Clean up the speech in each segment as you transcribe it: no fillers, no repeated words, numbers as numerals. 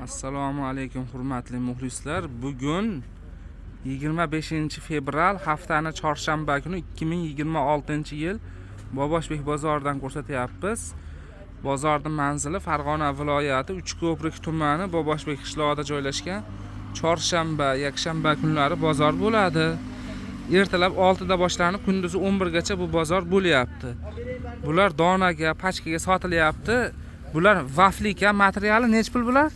Assalomu alaykum hurmatli muxlislar. Bugun 25-fevral haftani chorshanba kuni 2026-yil Boboshbek bozoridan ko'rsatyapmiz. Bozorning manzili Farg'ona viloyati Uchko'prik tumani Boboshbek qishlog'ida joylashgan. Chorshanba, yakshanba kunlari bozor bo'ladi. Ertalab 6 da boshlanib, kunduzi 11 gacha bu bozor bo'lyapti. Bular donaga, pachkaga sotilyapti. Bular vaflika materiali nech pul bular?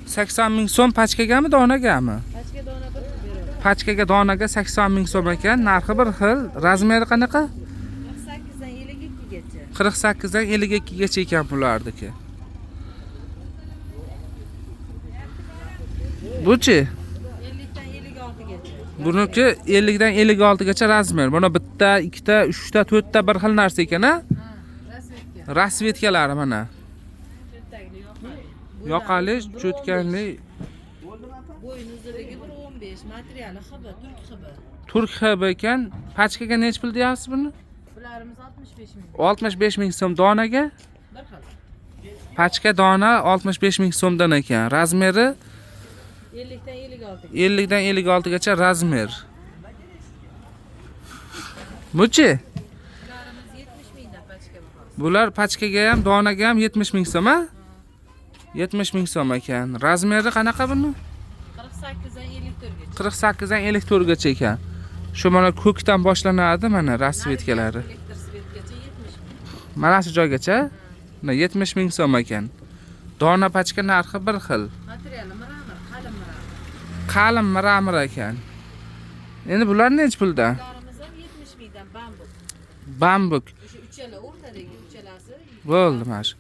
80 ming so'm pachkagami, donagami? Pachka dona bir pul beradi. Pachkaga donaga 80 ming so'm ekan. Narxi bir xil. Razmeri qanaqa? 48 dan 52 gacha. 48 dan 52 gacha ekan bularniki. Buchi? 50 dan 56 gacha. Buniki 50 dan 56 gacha razmer. Buni bitta, ikkita, uchta, to'rtta bir xil narsa ekan, ha? Rasvetka. Rasvetkalari mana. Cho'ntagli yoqali. Yoqali, cho'tkanli. Bo'yin uzunligi 1.15, materiali hibi, turk hibi. Turk hibi ekan. Pachkaga nech pul deyapsiz buni? Bularimiz 65 ming. 65 ming so'm donaga. Bir xil. Pachka dona 65 ming so'mdan ekan. Razmeri 50 dan 56 gacha. 50 dan 56 gacha razmer. Buchi? Bularimiz 70 mingdan pachka bahosi. Bular pachkaga ham, donaga ham 70 ming so'm, ha? 70 ming so'm ekan. Razmeri qanaqa buni? 48 dan 54 gacha. 48 dan 54 gacha ekan. Shu mana ko'kdan boshlanadi mana rasvetkalari. Elektr svetgacha 70 ming. Mana shu joygacha 70 ming so'm ekan. Dona pachka narxi bir xil. Materiali mramor, qalin mramor. Qalin mramor ekan. Endi bular nech puldan? Bularimiz ham 70 mingdan bambuk. Bambuk. O'sha uchala o'rtadagi uchalasi Bo'ldi mana shu.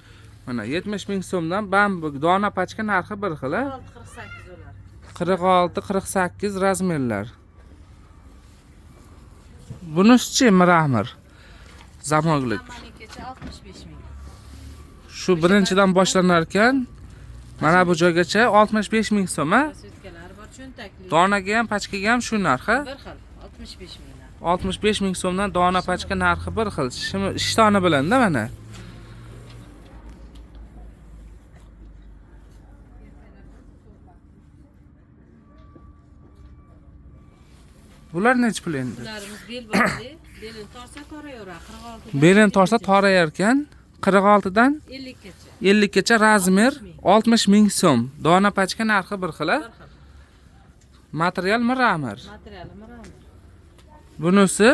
Mana 70 ming so'mdan bambuk. Dona pachka narxi bir xil, ha? 46-48 ular. 46-48 razmerlar. Bunisi-chi mramor. Zamoglik. Zamonikacha 65 ming. Shu birinchidan boshlanar ekan. Mana bu joygacha 65 ming so'm, ha? Rasvetkalar bor, cho'ntakli. Donaga ham, pachkaga ham shu narx, ha? Bir xil, 65 mingdan. 65 ming so'mdan dona pachka narxi bir xil. Ishtoni bilan-da mana. Bular nech pul endi? Bularimiz bel bordi. Belin torsa toraveradi, 46 dan. Belin torsa torayar ekan. 46 dan 50 gacha. 50 gacha razmer 60 ming so'm. Dona pachka narxi bir xil, ha? Bir xil. Material mramor. Materiali mramor. Bunisi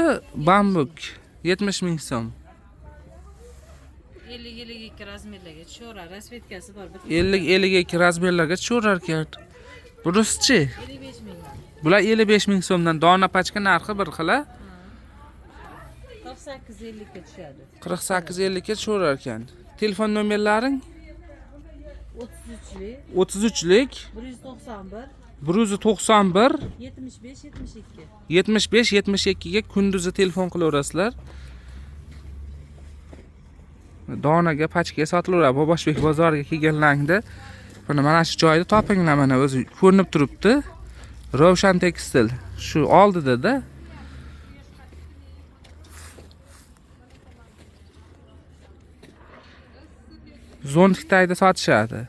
bambuk 70 ming so'm. 50-52 razmerlarga tushaveradi. Rasvetkasi bor. 50-52 razmerlarga tushaverar ekan. Bunisi-chi? 55 mingdan. Bular 55 ming so'mdan dona pachka narxi bir xil, ha? 48-50 ga tushadi. 48-50 ga tushaverar ekan. Telefon nomerlaring? 33lik 33lik 191 191 75-72. 75-72 ga kunduzi telefon qilaverasizlar. Donaga, pachkaga sotilaveradi. Boboshbek bozoriga kelganlaringda mana shu joyda topinglar, mana o'zi ko'rinib turibdi. Ravshan tekstil shu oldida-da. Zo'n Xitoyda sotishadi.